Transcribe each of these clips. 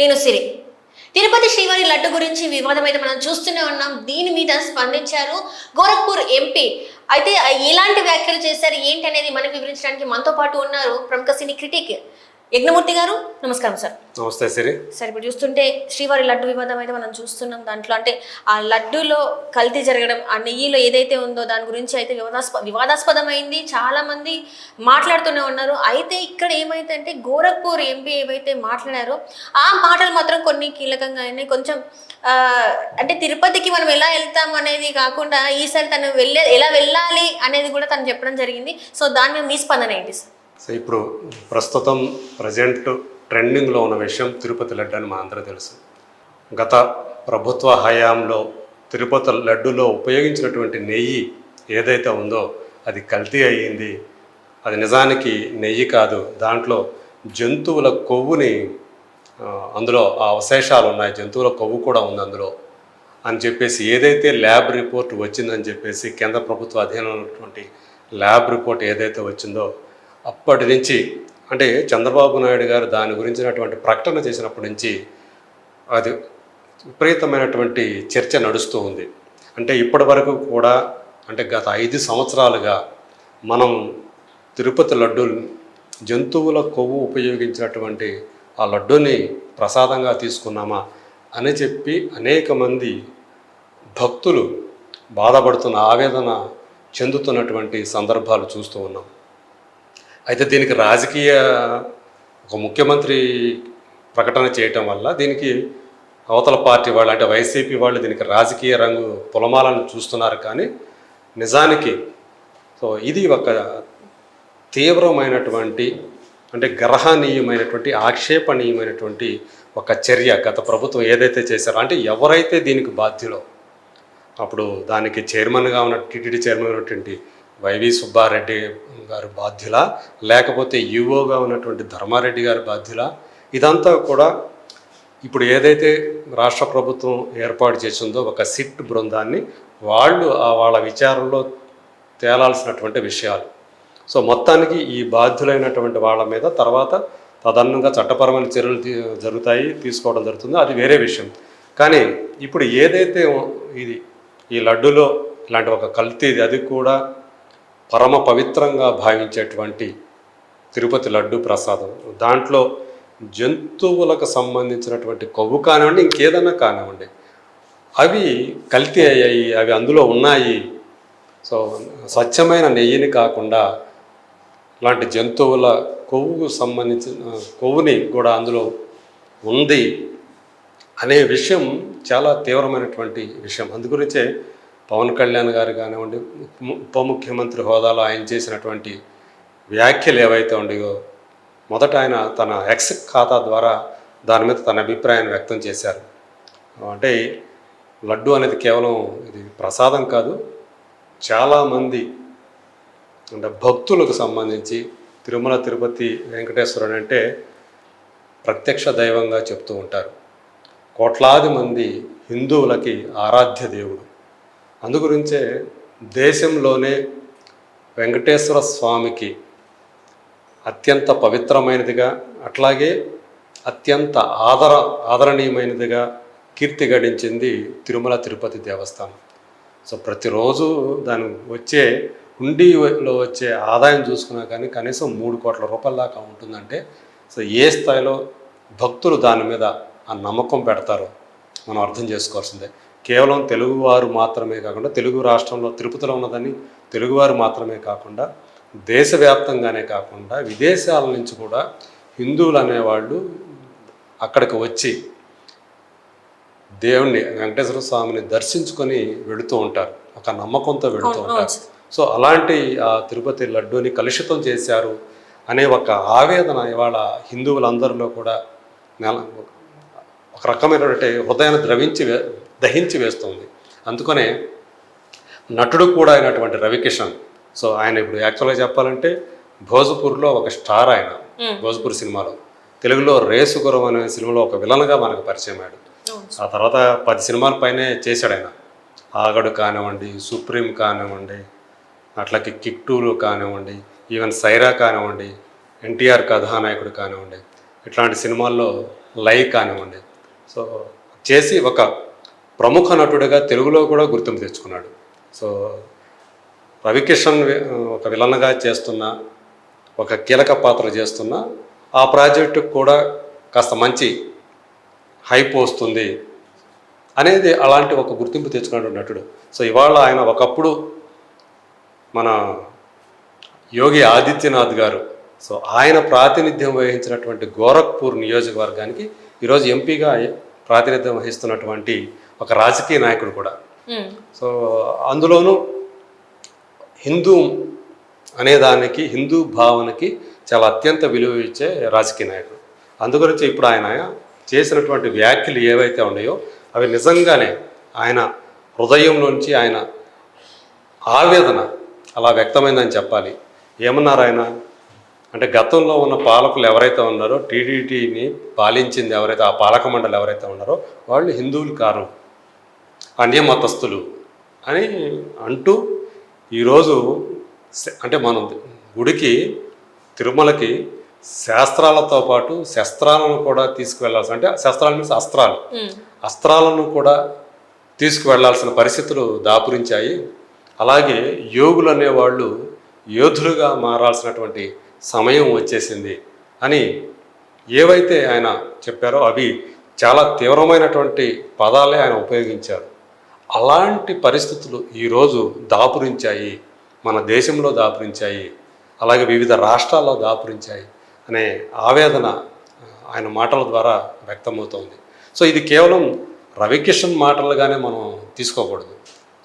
నేను సిరి. తిరుపతి శ్రీవారి లడ్డు గురించి వివాదం అయితే మనం చూస్తూనే ఉన్నాం. దీని మీద స్పందించారు గోరఖ్పూర్ ఎంపీ. అయితే ఎలాంటి వ్యాఖ్యలు చేశారు ఏంటి అనేది మనకు వివరించడానికి మనతో పాటు ఉన్నారు ప్రముఖ సినీ క్రిటిక్ యజ్ఞమూర్తి గారు. నమస్కారం సార్. నమస్తే సిరి. సార్, ఇప్పుడు చూస్తుంటే శ్రీవారి లడ్డు వివాదం అయితే మనం చూస్తున్నాం. దాంట్లో అంటే ఆ లడ్డూలో కల్తీ జరగడం, ఆ నెయ్యిలో ఏదైతే ఉందో దాని గురించి అయితే వివాదాస్పదమైంది. చాలా మంది మాట్లాడుతూనే ఉన్నారు. అయితే ఇక్కడ ఏమైతే అంటే గోరఖ్పూర్ ఎంపీ ఏవైతే మాట్లాడారో ఆ మాటలు మాత్రం కొన్ని కీలకంగా అయినాయి. కొంచెం అంటే తిరుపతికి మనం ఎలా వెళ్తాం అనేది కాకుండా ఈసారి తను ఎలా వెళ్ళాలి అనేది కూడా తను చెప్పడం జరిగింది. సో దాని మీద మీ స్పందన ఏంటి సార్? సో ఇప్పుడు ప్రస్తుతం ప్రజెంట్ ట్రెండింగ్లో ఉన్న విషయం తిరుపతి లడ్డు అని మనందరూ తెలుసు. గత ప్రభుత్వ హయాంలో తిరుపతి లడ్డులో ఉపయోగించినటువంటి నెయ్యి ఏదైతే ఉందో అది కల్తీ అయ్యింది. అది నిజానికి నెయ్యి కాదు, దాంట్లో జంతువుల కొవ్వుని అందులో ఆ అవశేషాలు ఉన్నాయి, జంతువుల కొవ్వు కూడా ఉంది అందులో అని చెప్పేసి ఏదైతే ల్యాబ్ రిపోర్ట్ వచ్చిందని చెప్పేసి కేంద్ర ప్రభుత్వ అధీనంలో ఉన్నటువంటి ల్యాబ్ రిపోర్ట్ ఏదైతే వచ్చిందో అప్పటి నుంచి అంటే చంద్రబాబు నాయుడు గారు దాని గురించినటువంటి ప్రకటన చేసినప్పటి నుంచి అది విపరీతమైనటువంటి చర్చ నడుస్తూ ఉంది. అంటే ఇప్పటి వరకు కూడా అంటే గత 5 సంవత్సరాలుగా మనం తిరుపతి లడ్డు జంతువుల కొవ్వు ఉపయోగించినటువంటి ఆ లడ్డూని ప్రసాదంగా తీసుకున్నామా అని చెప్పి అనేక మంది భక్తులు బాధపడుతున్న, ఆవేదన చెందుతున్నటువంటి సందర్భాలు చూస్తూ ఉన్నాం. అయితే దీనికి రాజకీయ ఒక ముఖ్యమంత్రి ప్రకటన చేయటం వల్ల దీనికి అవతల పార్టీ వాళ్ళు అంటే వైసీపీ వాళ్ళు దీనికి రాజకీయ రంగు పొలమాలను చూస్తున్నారు. కానీ నిజానికి సో ఇది ఒక తీవ్రమైనటువంటి అంటే గ్రహణీయమైనటువంటి ఆక్షేపణీయమైనటువంటి ఒక చర్య గత ప్రభుత్వం ఏదైతే చేశారో. అంటే ఎవరైతే దీనికి బాధ్యులో అప్పుడు దానికి చైర్మన్గా ఉన్న టీటీడీ చైర్మన్ ఉన్నటువంటి వైవి సుబ్బారెడ్డి గారు బాధ్యులా, లేకపోతే ఈఓగా ఉన్నటువంటి ధర్మారెడ్డి గారు బాధ్యులా, ఇదంతా కూడా ఇప్పుడు ఏదైతే రాష్ట్ర ప్రభుత్వం ఏర్పాటు చేసిందో ఒక సిట్ బృందాన్ని వాళ్ళు వాళ్ళ విచారణలో తేలాల్సినటువంటి విషయాలు. సో మొత్తానికి ఈ బాధ్యులైనటువంటి వాళ్ళ మీద తర్వాత తదనంగా చట్టపరమైన చర్యలు తీసుకోవడం జరుగుతుందో అది వేరే విషయం. కానీ ఇప్పుడు ఏదైతే ఈ లడ్డులో ఇలాంటి ఒక కల్తీది, అది కూడా పరమ పవిత్రంగా భావించేటువంటి తిరుపతి లడ్డు ప్రసాదం, దాంట్లో జంతువులకు సంబంధించినటువంటి కొవ్వు కానివ్వండి, ఇంకేదన్నా కానివ్వండి, అవి కల్తీ అయ్యాయి, అవి అందులో ఉన్నాయి. సో స్వచ్ఛమైన నెయ్యిని కాకుండా ఇలాంటి జంతువుల కొవ్వుకు సంబంధించిన కొవ్వుని కూడా అందులో ఉంది అనే విషయం చాలా తీవ్రమైనటువంటి విషయం. అందుగురించే పవన్ కళ్యాణ్ గారు కానివ్వండి, ఉప ముఖ్యమంత్రి హోదాలో ఆయన చేసినటువంటి వ్యాఖ్యలు ఏవైతే ఉండేవో మొదట ఆయన తన ఎక్స్ ఖాతా ద్వారా దాని మీద తన అభిప్రాయాన్ని వ్యక్తం చేశారు. అంటే లడ్డు అనేది కేవలం ఇది ప్రసాదం కాదు, చాలామంది అంటే భక్తులకు సంబంధించి తిరుమల తిరుపతి వెంకటేశ్వరుడు అంటే ప్రత్యక్ష దైవంగా చెప్తూ ఉంటారు. కోట్లాది మంది హిందువులకి ఆరాధ్య దేవుడు. అందుగురించే దేశంలోనే వెంకటేశ్వర స్వామికి అత్యంత పవిత్రమైనదిగా, అట్లాగే అత్యంత ఆదరణీయమైనదిగా కీర్తి గడించింది తిరుమల తిరుపతి దేవస్థానం. సో ప్రతిరోజు దాని వచ్చే హుండీలో వచ్చే ఆదాయం చూసుకున్నా కానీ కనీసం 3 కోట్ల రూపాయల దాకా ఉంటుందంటే సో ఏ స్థాయిలో భక్తులు దాని మీద ఆ నమ్మకం పెడతారో మనం అర్థం చేసుకోవాల్సిందే. కేవలం తెలుగువారు మాత్రమే కాకుండా, తెలుగు రాష్ట్రంలో తిరుపతిలో ఉన్నదని తెలుగువారు మాత్రమే కాకుండా దేశవ్యాప్తంగానే కాకుండా విదేశాల నుంచి కూడా హిందువులు అనేవాళ్ళు అక్కడికి వచ్చి దేవుణ్ణి వెంకటేశ్వర స్వామిని దర్శించుకొని వెళుతూ ఉంటారు, ఒక నమ్మకంతో వెళుతూ ఉంటారు. సో అలాంటి ఆ తిరుపతి లడ్డూని కలుషితం చేశారు అనే ఒక ఆవేదన ఇవాళ హిందువులందరిలో కూడా ఒక రకమైనటువంటి హృదయాన్ని దహించి వేస్తుంది. అందుకనే నటుడు కూడా అయినటువంటి రవికిషన్, సో ఆయన ఇప్పుడు యాక్చువల్గా చెప్పాలంటే భోజ్పూర్లో ఒక స్టార్. ఆయన భోజ్పూర్ సినిమాలో, తెలుగులో రేసుగురం అనే సినిమాలో ఒక విలన్గా మనకు పరిచయం అయ్యాడు. ఆ తర్వాత 10 సినిమాల పైనే చేశాడు ఆయన. ఆగడు కానివ్వండి, సుప్రీం కానివ్వండి, అట్లాగే కిక్ 2 కానివ్వండి, ఈవెన్ సైరా కానివ్వండి, ఎన్టీఆర్ కథానాయకుడు కానివ్వండి. ఇట్లాంటి సినిమాల్లో లై కానివ్వండి. సో చేసి ఒక ప్రముఖ నటుడిగా తెలుగులో కూడా గుర్తింపు తెచ్చుకున్నాడు. సో రవికిషన్ ఒక విలన్గా చేస్తున్న, ఒక కీలక పాత్ర చేస్తున్న ఆ ప్రాజెక్టుకు కూడా కాస్త మంచి హైప్ వస్తుంది అనేది అలాంటి ఒక గుర్తింపు తెచ్చుకున్నాడు నటుడు. సో ఇవాళ ఆయన ఒకప్పుడు మన యోగి ఆదిత్యనాథ్ గారు, సో ఆయన ప్రాతినిధ్యం వహించినటువంటి గోరఖ్పూర్ నియోజకవర్గానికి ఈరోజు ఎంపీగా ప్రాతినిధ్యం వహిస్తున్నటువంటి ఒక రాజకీయ నాయకుడు కూడా. సో అందులోనూ హిందూ అనేదానికి, హిందూ భావనకి చాలా అత్యంత విలువ ఇచ్చే రాజకీయ నాయకుడు. అందుగురించి ఇప్పుడు ఆయన చేసినటువంటి వ్యాఖ్యలు ఏవైతే ఉన్నాయో అవి నిజంగానే ఆయన హృదయంలోంచి ఆయన ఆవేదన అలా వ్యక్తమైందని చెప్పాలి. ఏమన్నారు ఆయన అంటే, గతంలో ఉన్న పాలకులు ఎవరైతే ఉన్నారో, టీడీటీని పాలించింది ఎవరైతే, ఆ పాలక మండలి ఎవరైతే ఉన్నారో వాళ్ళు హిందువులు కారు, అన్యమతస్థులు అని అంటూ ఈరోజు అంటే మనం గుడికి, తిరుమలకి శాస్త్రాలతో పాటు శస్త్రాలను కూడా తీసుకువెళ్ళాల్సి, అంటే శస్త్రాలు మీన్స్ అస్త్రాలు, అస్త్రాలను కూడా తీసుకువెళ్లాల్సిన పరిస్థితులు దాపురించాయి. అలాగే యోగులు అనేవాళ్ళు యోధులుగా మారాల్సినటువంటి సమయం వచ్చేసింది అని ఏవైతే ఆయన చెప్పారో అవి చాలా తీవ్రమైనటువంటి పదాలే ఆయన ఉపయోగించారు. అలాంటి పరిస్థితులు ఈరోజు దాపురించాయి, మన దేశంలో దాపురించాయి, అలాగే వివిధ రాష్ట్రాల్లో దాపురించాయి అనే ఆవేదన ఆయన మాటల ద్వారా వ్యక్తమవుతోంది. సో ఇది కేవలం రవికిషన్ మాటలుగానే మనం తీసుకోకూడదు.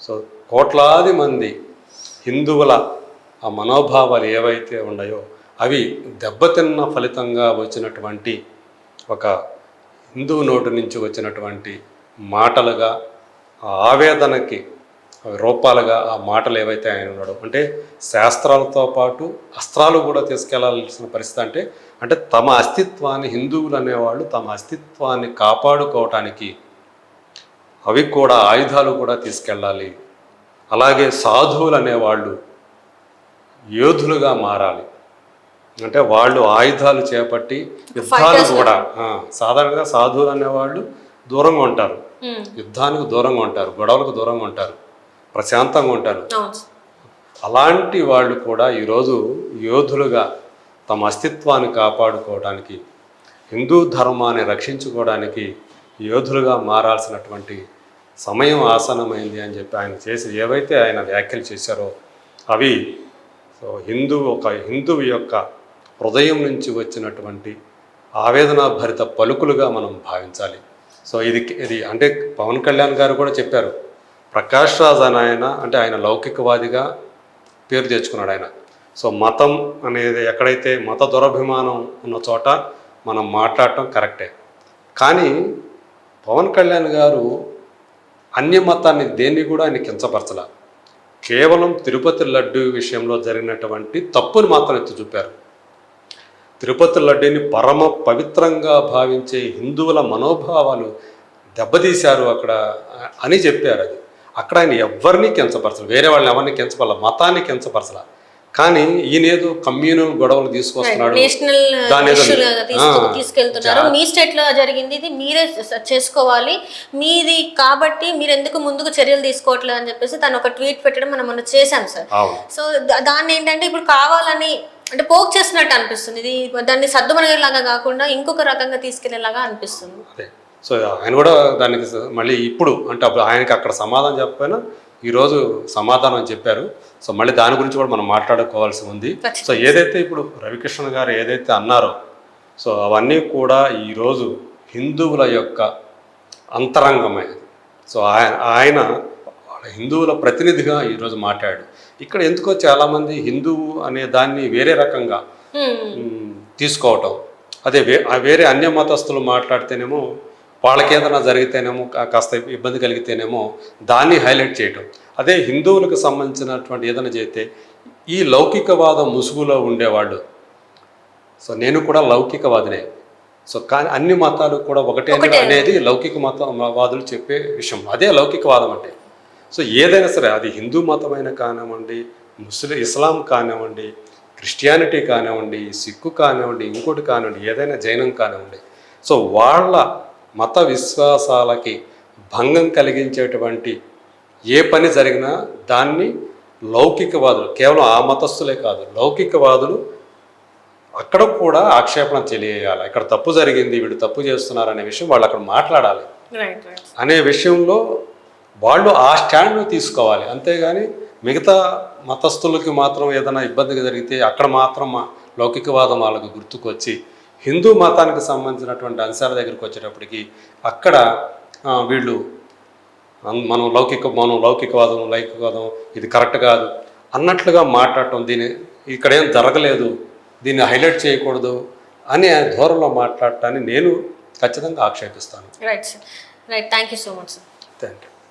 సో కోట్లాది మంది హిందువుల ఆ మనోభావాలు ఏవైతే ఉన్నాయో అవి దెబ్బతిన్న ఫలితంగా వచ్చినటువంటి ఒక హిందువు నోటి నుంచి వచ్చినటువంటి మాటలుగా, ఆ ఆవేదనకి రూపాలుగా ఆ మాటలు ఏవైతే ఆయన ఉన్నాడో, అంటే శాస్త్రాలతో పాటు అస్త్రాలు కూడా తీసుకెళ్లాల్సిన పరిస్థితి. అంటే తమ అస్తిత్వాన్ని, హిందువులు అనేవాళ్ళు తమ అస్తిత్వాన్ని కాపాడుకోవటానికి అవి కూడా ఆయుధాలు కూడా తీసుకెళ్ళాలి. అలాగే సాధువులు అనేవాళ్ళు యోధులుగా మారాలి. అంటే వాళ్ళు ఆయుధాలు చేపట్టి యుద్ధాలు కూడా, సాధారణంగా సాధువులు అనేవాళ్ళు దూరంగా ఉంటారు, యుద్ధానికి దూరంగా ఉంటారు, గొడవలకు దూరంగా ఉంటారు, ప్రశాంతంగా ఉంటారు. అలాంటి వాళ్ళు కూడా ఈరోజు యోధులుగా తమ అస్తిత్వాన్ని కాపాడుకోవడానికి, హిందూ ధర్మాన్ని రక్షించుకోవడానికి యోధులుగా మారాల్సినటువంటి సమయం ఆసన్నమైంది అని చెప్పి ఆయన చేసి ఏవైతే ఆయన వ్యాఖ్యలు చేశారో అవి ఒక హిందువు యొక్క హృదయం నుంచి వచ్చినటువంటి ఆవేదనాభరిత పలుకులుగా మనం భావించాలి. సో ఇది అంటే పవన్ కళ్యాణ్ గారు కూడా చెప్పారు. ప్రకాష్ రాజ్ అని అంటే ఆయన లౌకికవాదిగా పేరు తెచ్చుకున్నాడు ఆయన. సో మతం అనేది ఎక్కడైతే మత దురభిమానం ఉన్న చోట మనం మాట్లాడటం కరెక్టే. కానీ పవన్ కళ్యాణ్ గారు అన్య మతాన్ని దేన్ని కూడా ఆయన కించపరచలా. కేవలం తిరుపతి లడ్డు విషయంలో జరిగినటువంటి తప్పుని మాత్రం ఎత్తి చూపారు. తిరుపతి లడ్డూని పరమ పవిత్రంగా భావించే హిందువుల మనోభావాలు దెబ్బతీశారు అక్కడ అని చెప్పారు. అది అక్కడ ఆయన ఎవరిని కించపరచలేదు, వేరే వాళ్ళని ఎవరిని కించపరల, మతాన్ని కించపరచల. కానీ ఈయనేదో కమ్యూనల్ గొడవలు తీసుకొస్తున్నాడు, తీసుకెళ్తున్నారు. మీ స్టేట్ లో జరిగింది, ఇది మీరే చేసుకోవాలి, మీది కాబట్టి మీరు ఎందుకు ముందుకు చర్యలు తీసుకోవట్లేదు అని చెప్పేసి తను ఒక ట్వీట్ పెట్టడం మనం మొన్న చేశాం సార్. సో దాన్ని ఏంటంటే ఇప్పుడు కావాలని అంటే పోక్ చేసినట్టు అనిపిస్తుంది. ఇది దాన్ని సద్దుమణిగేలాగా కాకుండా ఇంకొక రకంగా తీసుకెళ్లేలాగా అనిపిస్తుంది. సో ఆయన కూడా దానికి మళ్ళీ ఇప్పుడు అంటే అప్పుడు ఆయనకి అక్కడ సమాధానం చెప్పకపోయినా ఈరోజు సమాధానం చెప్పారు. సో మళ్ళీ దాని గురించి కూడా మనం మాట్లాడుకోవాల్సి ఉంది. సో ఏదైతే ఇప్పుడు రవికృష్ణ గారు ఏదైతే అన్నారో, సో అవన్నీ కూడా ఈరోజు హిందువుల యొక్క అంతరంగమైనది. సో ఆయన హిందువుల ప్రతినిధిగా ఈరోజు మాట్లాడాడు. ఇక్కడ ఎందుకో చాలామంది హిందువు అనే దాన్ని వేరే రకంగా తీసుకోవటం, అదే వేరే అన్య మతస్థులు మాట్లాడితేనేమో వాళ్ళకి ఏదైనా జరిగితేనేమో కాస్త ఇబ్బంది కలిగితేనేమో దాన్ని హైలైట్ చేయటం, అదే హిందువులకు సంబంధించినటువంటి ఏదైనా చేస్తే ఈ లౌకికవాద ముసుగులో ఉండేవాళ్ళు. సో నేను కూడా లౌకికవాదినే. సో కానీ అన్ని మతాలు కూడా ఒకటే అనేది లౌకిక మతవాదులు చెప్పే విషయం, అదే లౌకికవాదం అంటే. సో ఏదైనా సరే అది హిందూ మతమైన కానివ్వండి, ఇస్లాం కానివ్వండి, క్రిస్టియానిటీ కానివ్వండి, సిక్కు కానివ్వండి, ఇంకోటి కానివ్వండి, ఏదైనా జైనం కానివ్వండి. సో వాళ్ళ మత విశ్వాసాలకి భంగం కలిగించేటువంటి ఏ పని జరిగినా దాన్ని లౌకికవాదులు, కేవలం ఆ మతస్థులే కాదు, లౌకికవాదులు అక్కడ కూడా ఆక్షేపణ తెలియజేయాలి. ఇక్కడ తప్పు జరిగింది, వీళ్ళు తప్పు చేస్తున్నారు అనే విషయం వాళ్ళు అక్కడ మాట్లాడాలి రైట్ రైట్ అనే విషయంలో వాళ్ళు ఆ స్టాండ్ను తీసుకోవాలి. అంతేగాని మిగతా మతస్థులకి మాత్రం ఏదైనా ఇబ్బందిగా జరిగితే అక్కడ మాత్రం లౌకికవాదం వాళ్ళకు గుర్తుకొచ్చి హిందూ మతానికి సంబంధించినటువంటి అంశాల దగ్గరికి వచ్చేటప్పటికి అక్కడ వీళ్ళు మనం లౌకికవాదం ఇది కరెక్ట్ కాదు అన్నట్లుగా మాట్లాడటం, ఇక్కడేం జరగలేదు, దీన్ని హైలైట్ చేయకూడదు అనే ధోరణిలో మాట్లాడటాన్ని నేను ఖచ్చితంగా ఆక్షేపిస్తాను. Right sir, right. Thank you so much sir. Thank you.